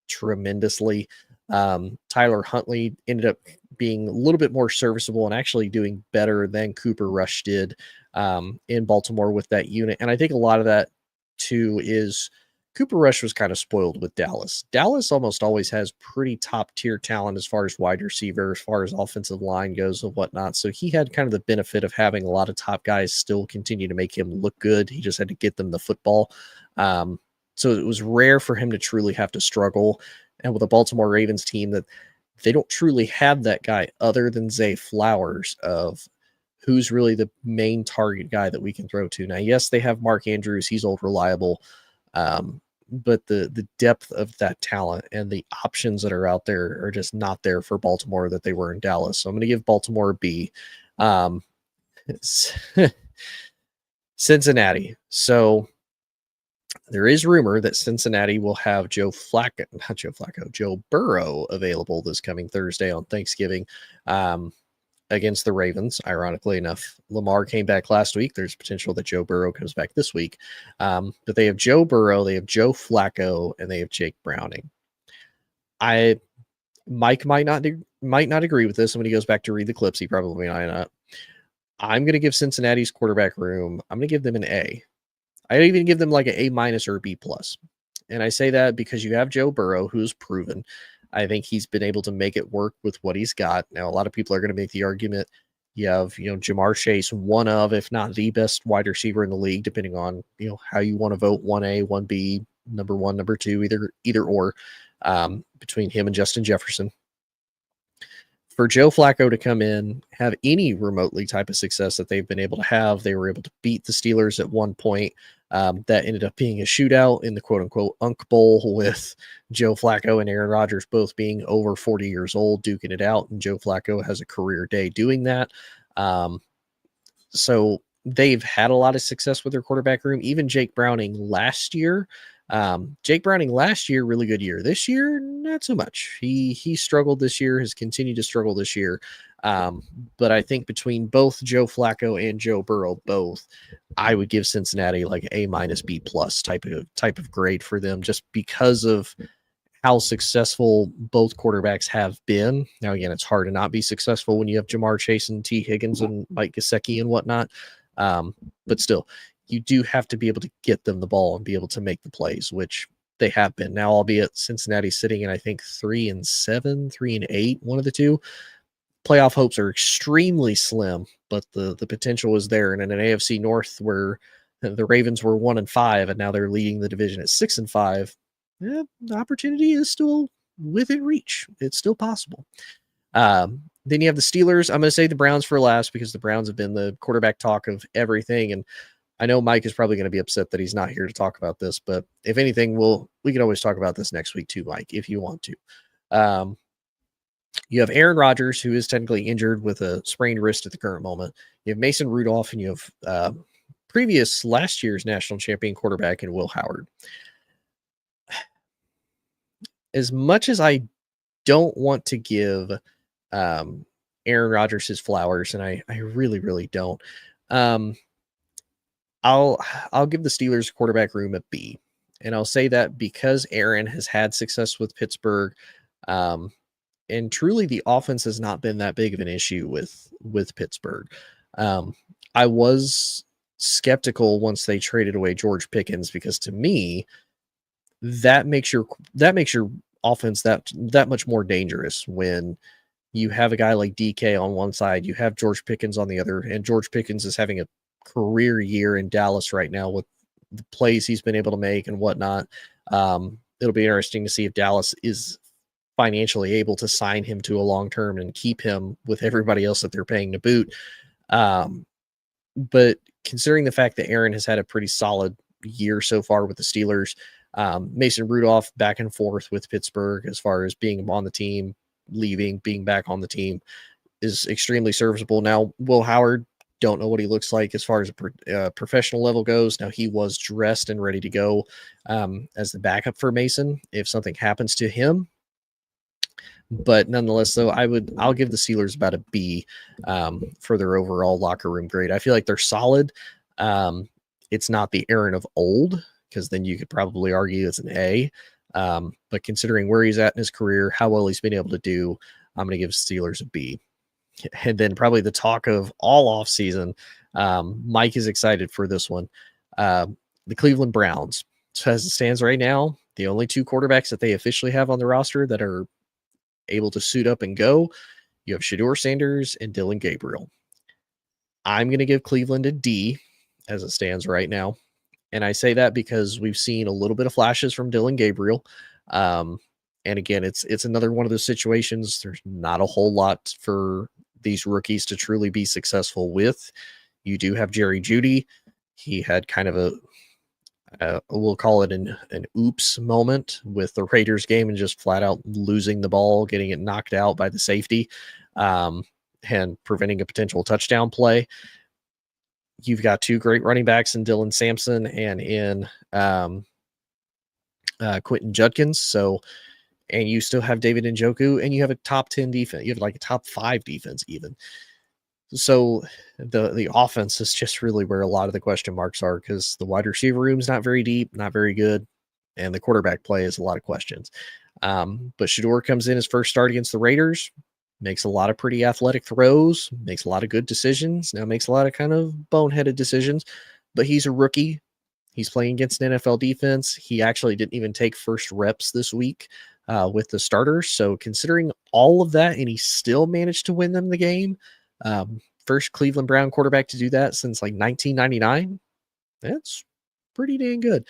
tremendously. Tyler Huntley ended up being a little bit more serviceable and actually doing better than Cooper Rush did in Baltimore with that unit. And I think a lot of that too is Cooper Rush was kind of spoiled with Dallas. Dallas almost always has pretty top tier talent as far as wide receiver, as far as offensive line goes and whatnot. So he had kind of the benefit of having a lot of top guys still continue to make him look good. He just had to get them the football. So it was rare for him to truly have to struggle. And with a Baltimore Ravens team that they don't truly have that guy other than Zay Flowers of who's really the main target guy that we can throw to. Now, yes, they have Mark Andrews. He's old reliable. But the depth of that talent and the options that are out there are just not there for Baltimore that they were in Dallas. So I'm going to give Baltimore a B. Cincinnati. So there is rumor that Cincinnati will have Joe Burrow available this coming Thursday on Thanksgiving against the Ravens. Ironically enough, Lamar came back last week. There's potential that Joe Burrow comes back this week. But they have Joe Burrow, they have Joe Flacco, and they have Jake Browning. Mike might not agree with this. And when he goes back to read the clips, he probably might not. I'm going to give Cincinnati's quarterback room, I'm going to give them an A. I'd even give them like an A- or a B+. And I say that because you have Joe Burrow, who's proven. I think he's been able to make it work with what he's got. Now, a lot of people are going to make the argument you have, Jamar Chase, one of, if not the best wide receiver in the league, depending on, how you want to vote 1A, 1B, number 1, number 2, either or, between him and Justin Jefferson. For Joe Flacco to come in, have any remotely type of success that they've been able to have, they were able to beat the Steelers at one point. That ended up being a shootout in the quote-unquote Unk Bowl with Joe Flacco and Aaron Rodgers both being over 40 years old, duking it out, and Joe Flacco has a career day doing that. So they've had a lot of success with their quarterback room. Even Jake Browning last year, really good year. This year, not so much. He struggled this year, has continued to struggle this year. But I think between both Joe Flacco and Joe Burrow, I would give Cincinnati like A- B+ type of grade for them, just because of how successful both quarterbacks have been. Now, again, it's hard to not be successful when you have Jamar Chase and T. Higgins and Mike Gesicki and whatnot. But still, you do have to be able to get them the ball and be able to make the plays, which they have been. Now, albeit Cincinnati sitting in, I think, 3-7, 3-8, one of the two. Playoff hopes are extremely slim, but the potential is there. And in an AFC North where the Ravens were 1-5 and now they're leading the division at 6-5, the opportunity is still within reach. It's still possible. Then you have the Steelers. I'm going to say the Browns for last because the Browns have been the quarterback talk of everything. And I know Mike is probably going to be upset that he's not here to talk about this, but if anything, we can always talk about this next week too, Mike, if you want to. You have Aaron Rodgers, who is technically injured with a sprained wrist at the current moment. You have Mason Rudolph, and you have previous last year's national champion quarterback in Will Howard. As much as I don't want to give Aaron Rodgers his flowers, and I really, really don't, I'll give the Steelers quarterback room a B. And I'll say that because Aaron has had success with Pittsburgh, and truly the offense has not been that big of an issue with Pittsburgh. I was skeptical once they traded away George Pickens, because to me, that makes your offense that much more dangerous when You have a guy like DK on one side, you have George Pickens on the other, and George Pickens is having a career year in Dallas right now with the plays he's been able to make and whatnot. It'll be interesting to see if Dallas is financially able to sign him to a long term and keep him with everybody else that they're paying to boot. But considering the fact that Aaron has had a pretty solid year so far with the Steelers, Mason Rudolph back and forth with Pittsburgh as far as being on the team, leaving, being back on the team is extremely serviceable. Now, Will Howard, don't know what he looks like as far as a professional level goes. Now, he was dressed and ready to go as the backup for Mason if something happens to him. But nonetheless, though, I'll give the Steelers about a B for their overall locker room grade. I feel like they're solid. It's not the Aaron of old, because then you could probably argue it's an A. But considering where he's at in his career, how well he's been able to do, I'm going to give Steelers a B. And then probably the talk of all off season, Mike is excited for this one. The Cleveland Browns. So as it stands right now, the only two quarterbacks that they officially have on the roster that are able to suit up and go, you have Shedeur Sanders and Dylan Gabriel. I'm going to give Cleveland a D as it stands right now. And I say that because we've seen a little bit of flashes from Dylan Gabriel. And again, it's another one of those situations. There's not a whole lot for these rookies to truly be successful with. You do have Jerry Jeudy. He had kind of we'll call it an oops moment with the Raiders game and just flat out losing the ball, getting it knocked out by the safety, and preventing a potential touchdown play. You've got two great running backs in Dylan Sampson and in Quentin Judkins. So, and you still have David Njoku, and you have a top 10 defense. You have like a top 5 defense even. So the offense is just really where a lot of the question marks are, because the wide receiver room is not very deep, not very good, and the quarterback play is a lot of questions. But Shedeur comes in his first start against the Raiders, makes a lot of pretty athletic throws, makes a lot of good decisions. Now makes a lot of kind of boneheaded decisions, but he's a rookie. He's playing against an NFL defense. He actually didn't even take first reps this week with the starters. So considering all of that, and he still managed to win them the game. First Cleveland Brown quarterback to do that since like 1999. That's pretty dang good.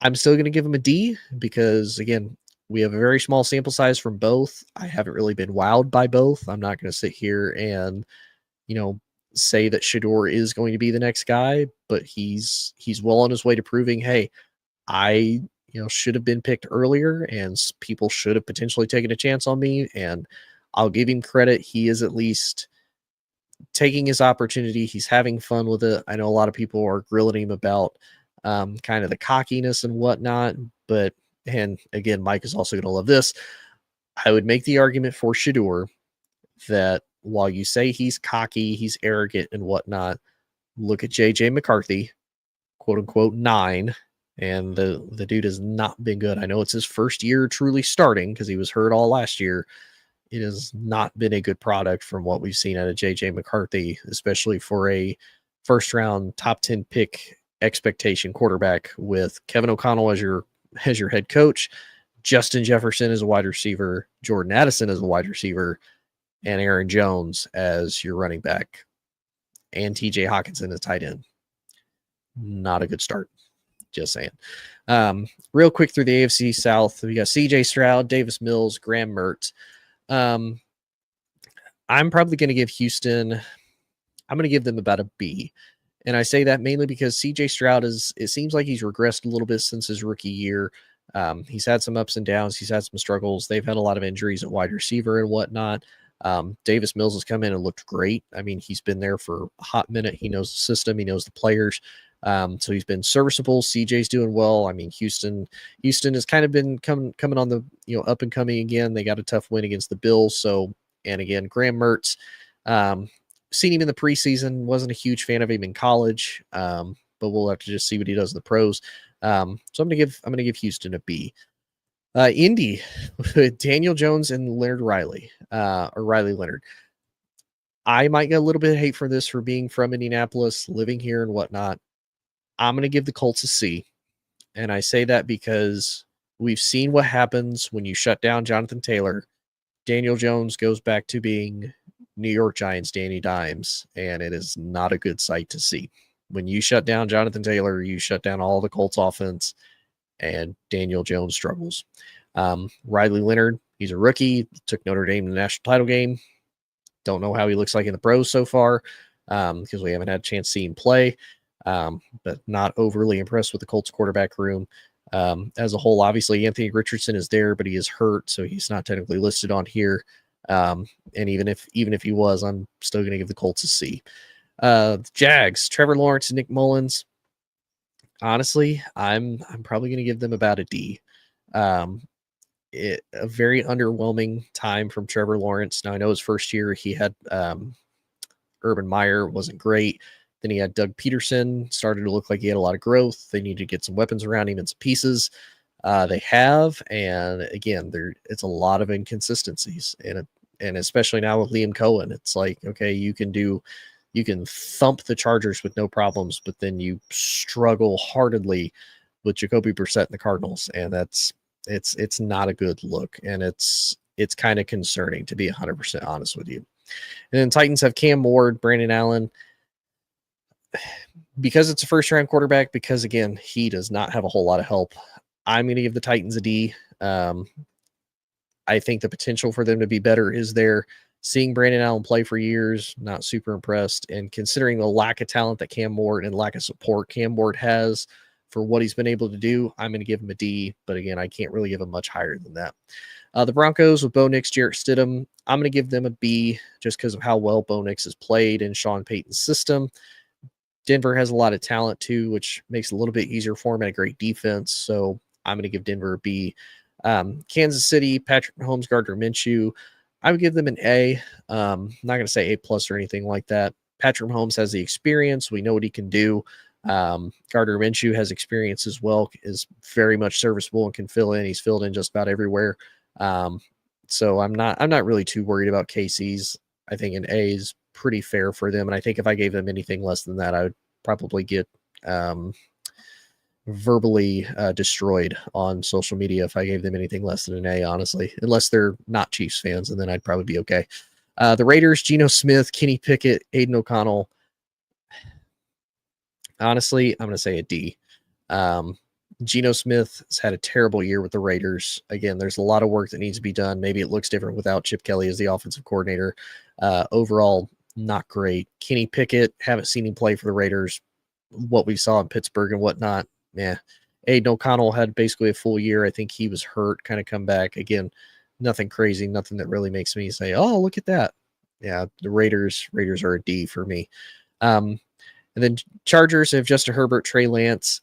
I'm still going to give him a D because, again, we have a very small sample size from both. I haven't really been wowed by both. I'm not going to sit here and, say that Shedeur is going to be the next guy, but he's well on his way to proving, hey, I should have been picked earlier, and people should have potentially taken a chance on me. And I'll give him credit. He is at least taking his opportunity. He's having fun with it. I know a lot of people are grilling him about kind of the cockiness and whatnot, and again, Mike is also going to love this. I would make the argument for Shedeur that while you say he's cocky, he's arrogant and whatnot, look at JJ McCarthy, quote unquote 9, and the dude has not been good. I know it's his first year truly starting because he was hurt all last year. It has not been a good product from what we've seen out of JJ McCarthy, especially for a first round top 10 pick expectation quarterback with Kevin O'Connell as your head coach, Justin Jefferson as a wide receiver, Jordan Addison as a wide receiver, and Aaron Jones as your running back, and TJ Hawkinson as tight end. Not a good start. Just saying. Real quick through the AFC South, we got CJ Stroud, Davis Mills, Graham Mertz. I'm probably going to give Houston, I'm going to give them about a B. And I say that mainly because CJ Stroud it seems like he's regressed a little bit since his rookie year. He's had some ups and downs. He's had some struggles. They've had a lot of injuries at wide receiver and whatnot. Davis Mills has come in and looked great. I mean, he's been there for a hot minute. He knows the system. He knows the players. So he's been serviceable. CJ's doing well. I mean, Houston has kind of been coming on the, up and coming again. They got a tough win against the Bills. So, and again, Graham Mertz, seen him in the preseason, wasn't a huge fan of him in college. But we'll have to just see what he does in the pros. So I'm going to give Houston a B. Indy with Daniel Jones and Leonard Riley, or Riley Leonard. I might get a little bit of hate for this for being from Indianapolis, living here and whatnot. I'm going to give the Colts a C. And I say that because we've seen what happens when you shut down Jonathan Taylor Daniel Jones goes back to being New York Giants Danny Dimes, and it is not a good sight to see. When you shut down Jonathan Taylor, you shut down all the Colts offense, and Daniel Jones struggles. Riley Leonard, he's a rookie, took Notre Dame to the national title game. Don't know how he looks like in the pros so far because we haven't had a chance to see him play, but not overly impressed with the Colts quarterback room. As a whole, obviously, Anthony Richardson is there, but he is hurt, so he's not technically listed on here. And even if he was, I'm still going to give the Colts a C. Jags, Trevor Lawrence and Nick Mullins. Honestly, I'm probably going to give them about a D. A very underwhelming time from Trevor Lawrence. Now, I know his first year he had Urban Meyer, wasn't great. Then he had Doug Peterson, started to look like he had a lot of growth. They need to get some weapons around him and some pieces. They have, and again, it's a lot of inconsistencies, and especially now with Liam Cohen, it's like, okay, you can thump the Chargers with no problems, but then you struggle heartedly with Jacoby Brissett and the Cardinals, and it's not a good look, and it's kind of concerning, to be 100% honest with you. And then Titans have Cam Ward, Brandon Allen. Because it's a first-round quarterback, because, again, he does not have a whole lot of help, I'm going to give the Titans a D. I think the potential for them to be better is there. Seeing Brandon Allen play for years, not super impressed. And considering the lack of talent that Cam Ward and lack of support Cam Ward has for what he's been able to do, I'm going to give him a D. But, again, I can't really give him much higher than that. The Broncos with Bo Nix, Jarrett Stidham, I'm going to give them a B just because of how well Bo Nix has played in Sean Payton's system. Denver has a lot of talent too, which makes it a little bit easier for him and a great defense. So I'm going to give Denver a B. Kansas City, Patrick Mahomes, Gardner Minshew, I would give them an A. I'm not going to say A+ or anything like that. Patrick Mahomes has the experience. We know what he can do. Gardner Minshew has experience as well, is very much serviceable and can fill in. He's filled in just about everywhere. So I'm not really too worried about KC's. I think an A is pretty fair for them. And I think if I gave them anything less than that, I would probably get verbally destroyed on social media if I gave them anything less than an A, honestly, unless they're not Chiefs fans, and then I'd probably be okay. The Raiders, Geno Smith, Kenny Pickett, Aiden O'Connell. Honestly, I'm going to say a D. Geno Smith has had a terrible year with the Raiders. Again, there's a lot of work that needs to be done. Maybe it looks different without Chip Kelly as the offensive coordinator. Overall, not great. Kenny Pickett, haven't seen him play for the Raiders. What we saw in Pittsburgh and whatnot, Aiden O'Connell had basically a full year. I think he was hurt, kind of come back. Again, nothing crazy, nothing that really makes me say, oh, look at that. Yeah, the Raiders are a D for me. And then Chargers have Justin Herbert, Trey Lance.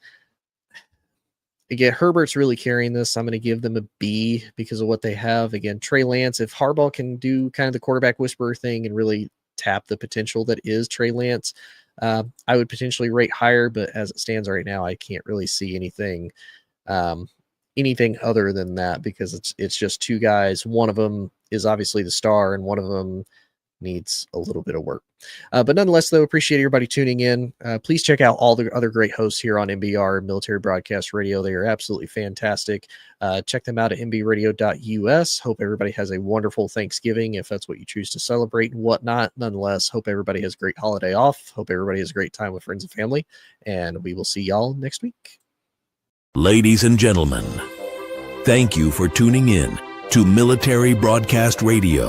Again, Herbert's really carrying this. I'm going to give them a B because of what they have. Again, Trey Lance, if Harbaugh can do kind of the quarterback whisperer thing and really tap the potential that is Trey Lance, I would potentially rate higher, but as it stands right now, I can't really see anything other than that because it's just two guys. One of them is obviously the star, and one of them needs a little bit of work. But nonetheless, though, appreciate everybody tuning in. Please check out all the other great hosts here on MBR, Military Broadcast Radio. They are absolutely fantastic. Check them out at mbradio.us. Hope everybody has a wonderful Thanksgiving, if that's what you choose to celebrate and whatnot. Nonetheless, hope everybody has a great holiday off. Hope everybody has a great time with friends and family. And we will see y'all next week. Ladies and gentlemen, thank you for tuning in to Military Broadcast Radio.